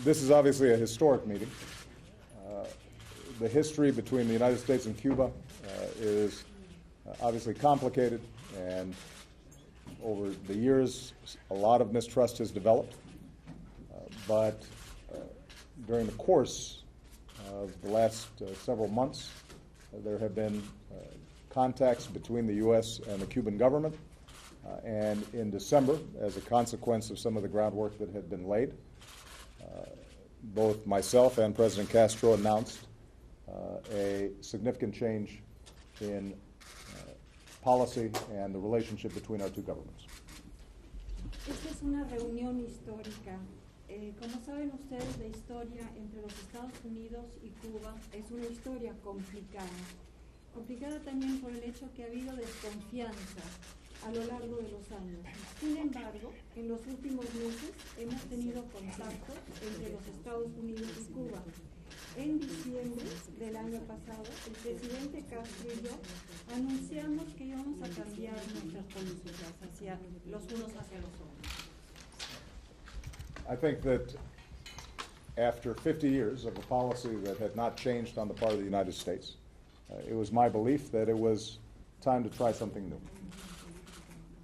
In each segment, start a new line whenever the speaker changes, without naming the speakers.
This is obviously a historic meeting. The history between the United States and Cuba is obviously complicated, and over the years, a lot of mistrust has developed. But during the course of the last several months, there have been contacts between the U.S. and the Cuban government. And in December, as a consequence of some of the groundwork that had been laid, both myself and President Castro announced a significant change in policy and the relationship between our two governments.
Esta es una reunión histórica. Como saben ustedes, la historia entre los Estados Unidos y Cuba es una historia complicada. Complicada también por el hecho que ha habido desconfianza a lo largo de los años. Sin embargo, en los últimos meses hemos tenido contactos entre los Estados Unidos y Cuba. En diciembre del año pasado, el presidente Castro y yo anunciamos que íbamos a cambiar nuestras políticas hacia los unos hacia los otros.
I think that after 50 years of a policy that had not changed on the part of the United States, it was my belief that it was time to try something new.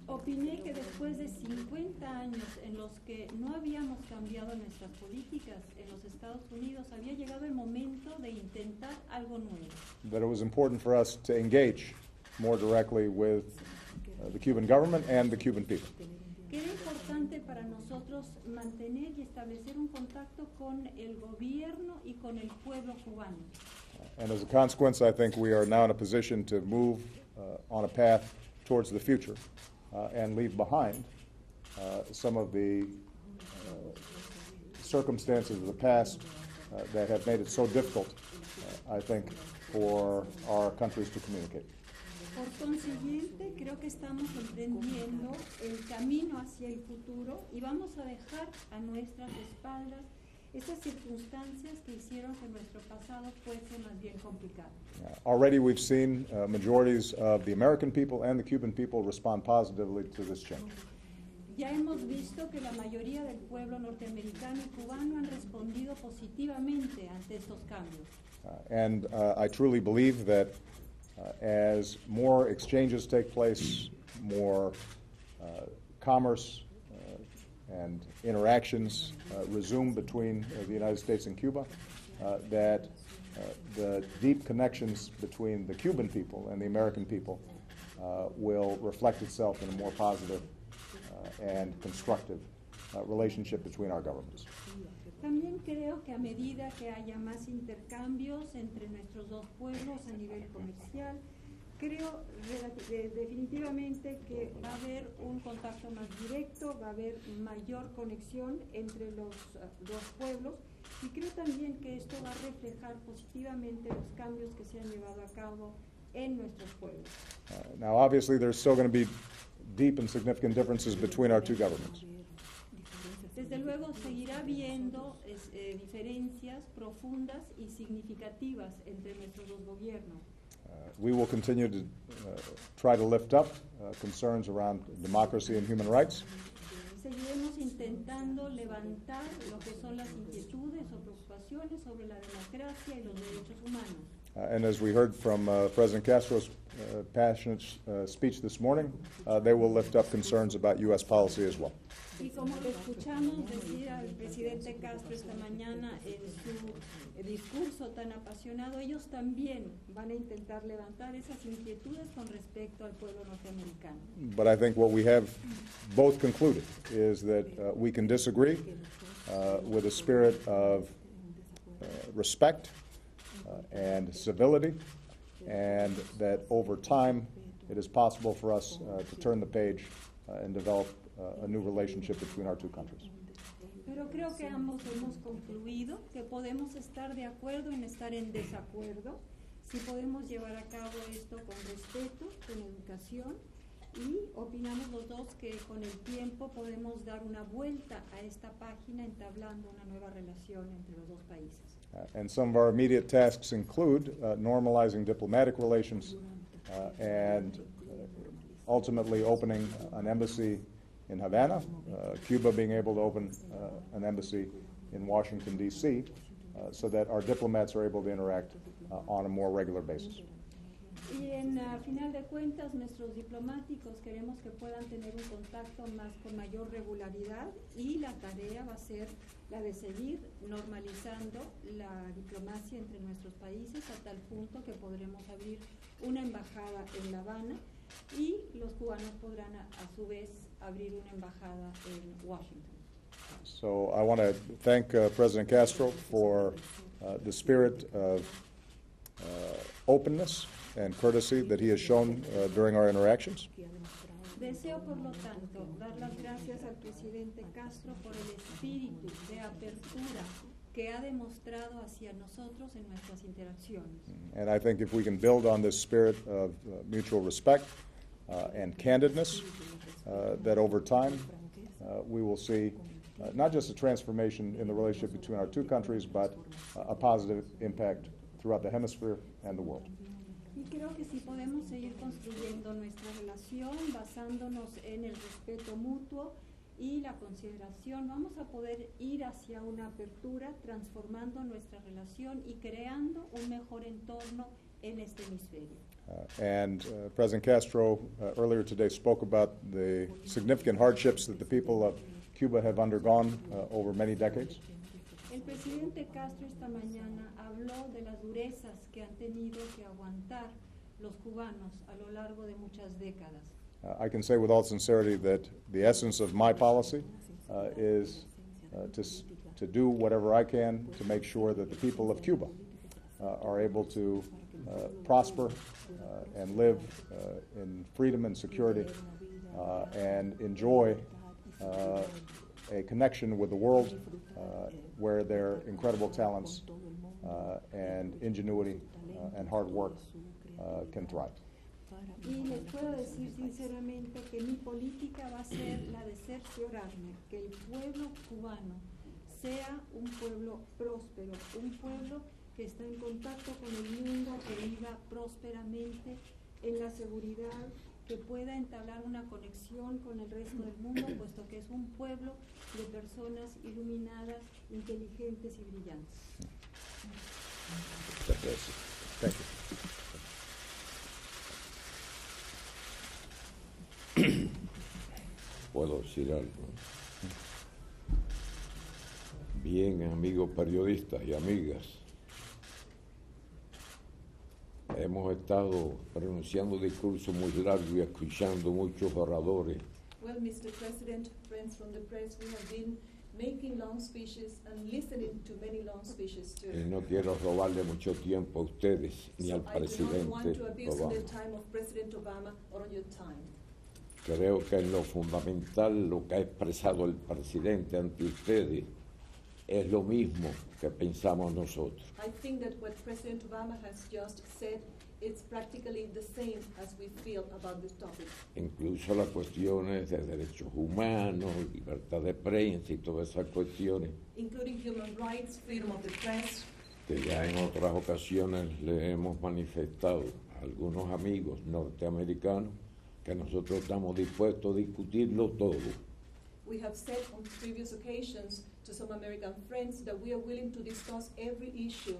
Opiné que después de 50 años en los que no habíamos cambiado nuestras políticas en los Estados Unidos, había llegado el momento de intentar algo nuevo.
That it was important for us to engage more directly with the Cuban government and the Cuban people.
Que era importante para nosotros mantener y establecer un contacto con el gobierno y con el pueblo cubano.
And as a consequence, I think we are now in a position to move on a path towards the future. And leave behind some of the circumstances of the past that have made it so difficult, I think, for our countries to communicate.
Por consiguiente, creo que estamos emprendiendo el camino hacia el futuro y vamos a dejar a nuestras espaldas esas circunstancias que hicieron que nuestro pasado fuese más bien complicado.
Already we've seen majorities of the American people and the Cuban people respond positively to this change.
Ya hemos visto que la mayoría del pueblo norteamericano y cubano han respondido positivamente ante estos cambios.
And I truly believe that as more exchanges take place, more commerce and interactions resume between the United States and Cuba, that the deep connections between the Cuban people and the American people will reflect itself in a more positive and constructive relationship between our governments.
También creo que a medida que haya más intercambios entre nuestros dos pueblos a nivel comercial, creo definitivamente que va a haber un contacto más directo, va a haber mayor conexión entre los dos pueblos, y creo también que esto va a reflejar positivamente los cambios que se han llevado a cabo en nuestros pueblos.
Now, obviously, there's still going to be deep and significant differences between our two governments.
Desde luego seguirá habiendo diferencias profundas y significativas entre nuestros dos gobiernos.
We will continue to try to lift up concerns around democracy and human rights.
Seguiremos intentando levantar lo que son las inquietudes o preocupaciones sobre la democracia y los derechos humanos.
And as we heard from President Castro's passionate speech this morning, they will lift up concerns about U.S. policy as well.
Y como lo escuchamos decir al presidente Castro esta mañana en su discurso tan apasionado, ellos también van a intentar levantar esas inquietudes con respecto al pueblo norteamericano.
But I think what we have both concluded is that we can disagree with a spirit of respect and civility, and that over time it is possible for us to turn the page and develop a new relationship between our two countries.
Pero creo que ambos hemos concluido que podemos estar de acuerdo en estar en desacuerdo, si podemos llevar a cabo esto con respeto, con educación, y opinamos los dos que con el tiempo podemos dar una vuelta a esta página entablando una nueva relación entre los dos países.
And some of our immediate tasks include normalizing diplomatic relations and ultimately opening an embassy in Havana, Cuba being able to open an embassy in Washington, D.C., so that our diplomats are able to interact on a more regular basis.
Y en final de cuentas, nuestros diplomáticos queremos que puedan tener un contacto con mayor regularidad, y la tarea va a ser la de seguir normalizando la diplomacia entre nuestros países a tal punto que podremos abrir una embajada en La Habana y los cubanos podrán a su vez abrir una embajada en Washington.
So I want to thank President Castro for the spirit of openness and courtesy that he has shown during our interactions.
Deseo, por lo tanto, dar las gracias al presidente Castro por el espíritu de apertura que ha demostrado hacia nosotros en nuestras interacciones.
And I think if we can build on this spirit of mutual respect and candidness, that over time we will see not just a transformation in the relationship between our two countries, but a positive impact throughout the hemisphere and the world.
Y creo que si podemos seguir construyendo nuestra relación basándonos en el respeto mutuo y la consideración, vamos a poder ir hacia una apertura, transformando nuestra relación y creando un mejor entorno en este hemisferio.
President Castro earlier today spoke about the significant hardships that the people of Cuba have undergone over many decades.
El presidente Castro esta mañana habló de las durezas que han tenido que aguantar los cubanos a lo largo de muchas décadas.
I can say with all sincerity that the essence of my policy is to do whatever I can to make sure that the people of Cuba are able to prosper and live in freedom and security and enjoy a connection with the world where their incredible talents and ingenuity and hard work can thrive.
Y les puedo decir sinceramente que mi política va a ser la de cerciorarme que el pueblo cubano sea un pueblo próspero, un pueblo que está en contacto con el mundo, que viva prósperamente en la seguridad, que pueda entablar una conexión con el resto del mundo, puesto que es un pueblo de personas iluminadas, inteligentes y brillantes.
Thank you.
Puedo decir algo. Bien, amigos periodistas y amigas, hemos estado pronunciando discursos muy largos y escuchando muchos oradores.
Well, Mr. President, friends from the press, we have been making long speeches and listening to many long speeches too.
Y no quiero robarle mucho tiempo a ustedes ni al
I do not
presidente
want to abuse
Obama.
the time of President Obama or your time.
Creo que en lo fundamental lo que ha expresado el presidente ante ustedes es lo mismo que pensamos nosotros.
I think that what President Obama has just said, it's practically the same as we feel about this topic.
Incluso las cuestiones de derechos humanos, libertad de prensa y todas esas cuestiones
Including human rights, freedom of the press,
que ya en otras ocasiones le hemos manifestado a algunos amigos norteamericanos que nosotros estamos dispuestos a discutirlo todo.
we have said on previous occasions to some American friends that we are willing to discuss every issue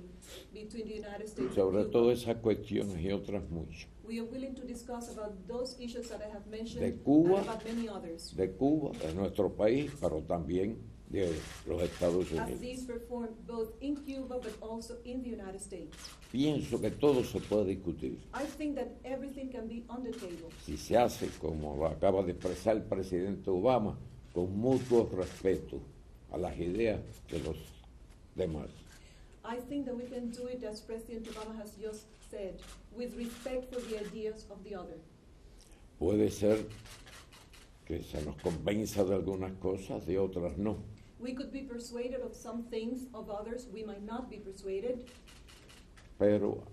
between the United States
Sobre
and
todo
Cuba.
esas cuestiones y otras muchas.
We are willing to discuss about those issues that I have mentioned
De Cuba,
and about many others.
De Cuba, de nuestro país, pero también de los Estados
As
Unidos.
these performed both in Cuba but also in the United States.
Pienso que todo se puede discutir.
I think that everything can be on the table
Si se hace, como lo acaba de expresar el presidente Obama, con mutuo respeto a las ideas de los demás.
I think that we can do it as President Obama has just said, with respect for the ideas of the other.
Puede ser que se nos convenza de algunas cosas, de otras no.
We could be persuaded of some things, of others we might not be persuaded.
Pero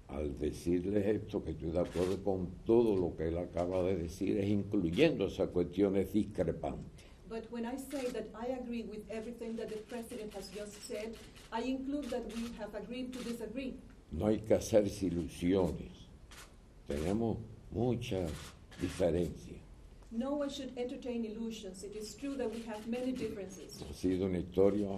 al decirles esto, que estoy de acuerdo con todo lo que él acaba de decir, es incluyendo esas cuestiones discrepantes.
But when I say that I agree with everything that the President has just said, I include that we have agreed to disagree.
No hay que hacerse ilusiones. Tenemos muchas diferencias.
No one should entertain illusions. It is true that we have many differences.
Ha sido una historia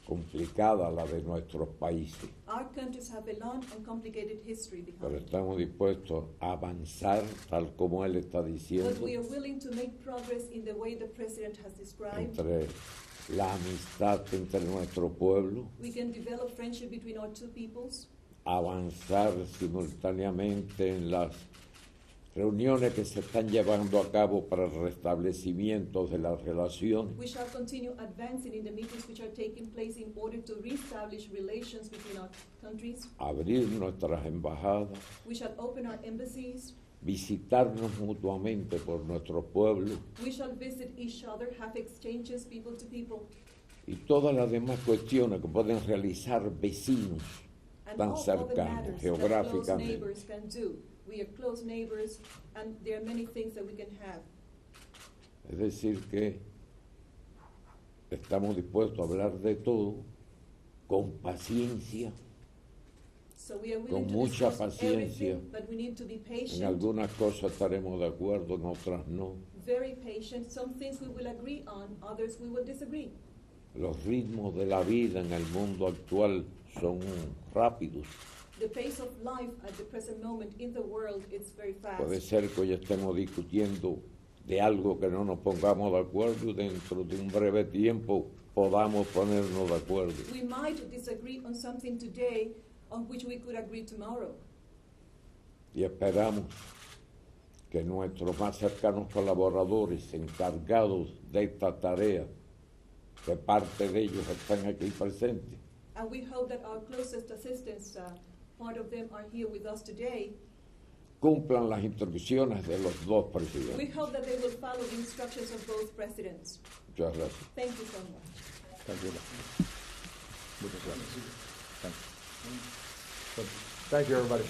complicada la de nuestros países,
Our countries have a long and complicated history
pero
behind.
estamos dispuestos a avanzar tal como él está diciendo,
But we are willing to make progress in the way the President has described.
entre la amistad entre nuestro pueblo,
We can develop friendship between our two peoples,
avanzar simultáneamente en las reuniones que se están llevando a cabo para el restablecimiento de la relación,
we shall continue advancing in the meetings which are taking place in order to reestablish relations between our countries.
abrir nuestras embajadas,
We shall open our embassies.
visitarnos mutuamente por nuestros pueblos
We shall visit each other, have exchanges people to people,
y todas las demás cuestiones que pueden realizar vecinos
and
tan
all other
cercanos
matters that close
geográficamente.
neighbors can do. We are close neighbors, and there are many things that we can have.
Es decir, que estamos dispuestos a hablar de todo con paciencia.
So we are
Con
willing to
mucha
discuss
paciencia.
everything, but we need to be
En
patient,
algunas cosas estaremos de acuerdo, en otras no.
very patient. Some things we will agree on, others we will disagree.
Los ritmos de la vida en el mundo actual son rápidos.
The pace of life at the present moment in the world is very fast.
Puede ser que hoy estemos discutiendo de algo que no nos pongamos de acuerdo y dentro de un breve tiempo podamos ponernos de acuerdo.
We might disagree on something today on which we could agree tomorrow.
Y esperamos que nuestros más cercanos colaboradores encargados de esta tarea, que parte de ellos están aquí presentes,
And we hope that our closest assistants, part of them are here with us today.
cumplan las instrucciones de los dos
We
presidentes.
hope that they will follow the instructions of both presidents.
Muchas gracias.
Thank you so much.
Thank you. Muchas gracias. Thank you. Thank you, everybody.